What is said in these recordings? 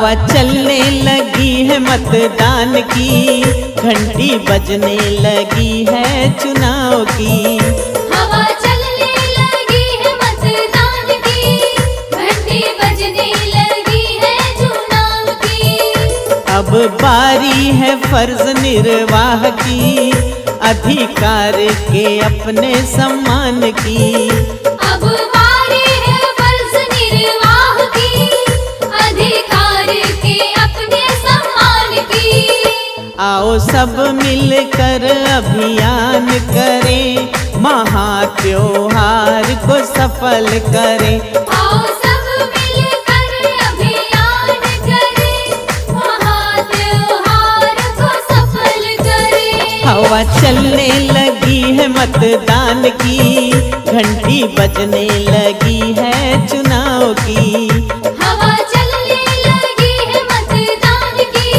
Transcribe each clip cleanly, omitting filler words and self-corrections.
हवा चलने लगी है मतदान की, घंटी बजने लगी है चुनाव की। हवा चलने लगी है मतदान की, घंटी बजने लगी है चुनाव की। अब बारी है फर्ज निर्वाह की, अधिकार के अपने सम्मान की। अब बारी है फर्ज निर्वाह की, अधिकार के अपने सम्मान की। आओ सब मिलकर अभियान करें, महात्योहार को सफल करें। आओ सब मिलकर अभियान करें, महात्योहार को सफल करें। हवा चलने लगी है मतदान की, घंटी बजने लगी है चुनाव की। हवा चलने लगी है मतदान की,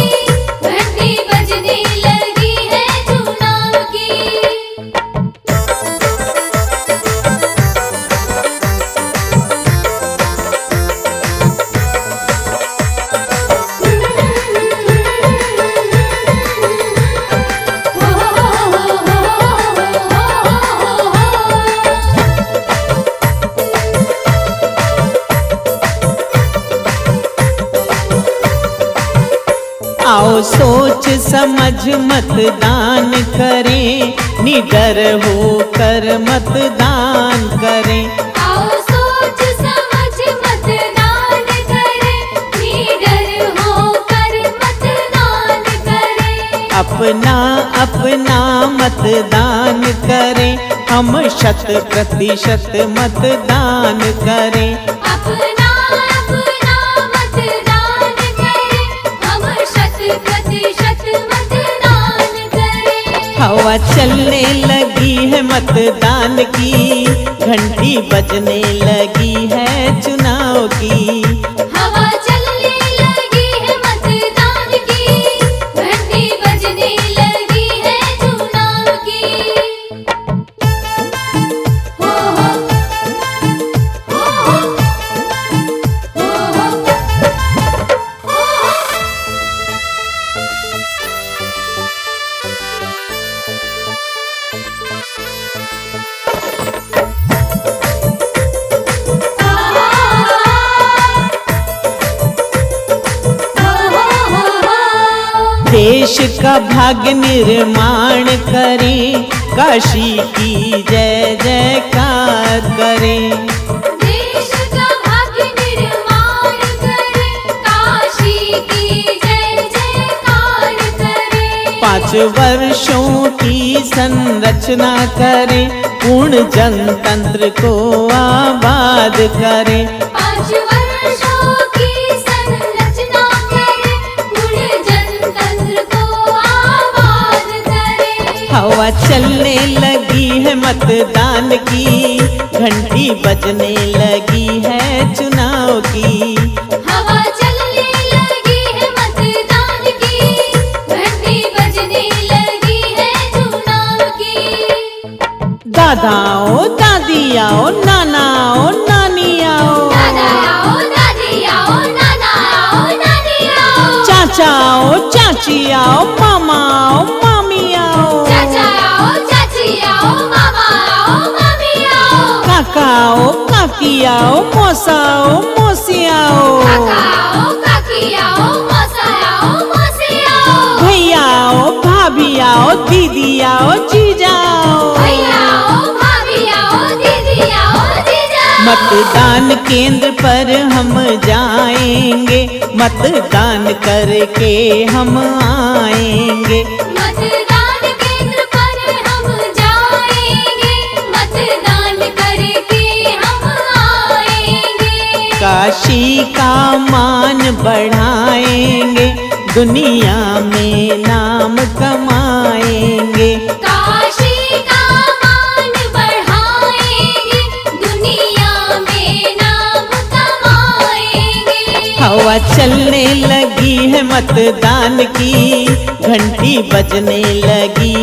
घंटी बजने लगी है चुनाव की। आओ सोच समझ मतदान करें, निडर होकर मतदान करें। आओ सोच समझ मतदान करें, निडर होकर मतदान करें। अपना अपना मतदान करें, हम 100% मतदान करें। अपना अपना मतदान करें, हम 100% मतदान करें। हवा चलने लगी है मतदान की, घंटी बजने लगी है चुनाव की। हवा चलने लगी है मतदान की, घंटी बजने लगी है चुनाव की। हो हो हो हो हो हो। देश का भाग्य निर्माण करें, काशी की जय जयकार करें। देश का भाग्य निर्माण करें, काशी की जय जयकार करें। 5 वर्षों की संरचना करें, पूर्ण जनतंत्र को आबाद करें। 5 वर्षों की संरचना करें, पूर्ण जनतंत्र को आबाद करें। हवा चलने लगी है मतदान की, घंटी बजने लगी है चुनाव की। हवा चलने लगी है मतदान की, घंटी बजने लगी है चुनाव की। दादाओ दादियाओ नानाओ नानियाओ, दादा आओ, दादी आओ, नाना आओ, नानी आओ। चाचाओ चाची आओ, मामा आओ, मामी आओ। चाचा आओ, चाची आओ, मामा आओ, मामी आओ। काका आओ, काकी आओ, मौसा आओ, मौसी आओ। काका आओ, काकी आओ, मौसा आओ, मौसी आओ। भैया आओ, भाभी आओ, दीदी आओ, जीजा आओ। भैया आओ, भाभी आओ, दीदी आओ, जीजा आओ। मतदान केंद्र पर हम जाएंगे, मतदान करके हम आएंगे। मतदान केंद्र पर हम जाएंगे, मतदान करके हम आएंगे। काशी का मान बढ़ाएंगे, दुनिया में नाम कमाएंगे। काशी का मान बढ़ाएंगे, दुनिया में नाम कमाएंगे। हवा चलने लगी है मतदान की, घंटी बजने लगी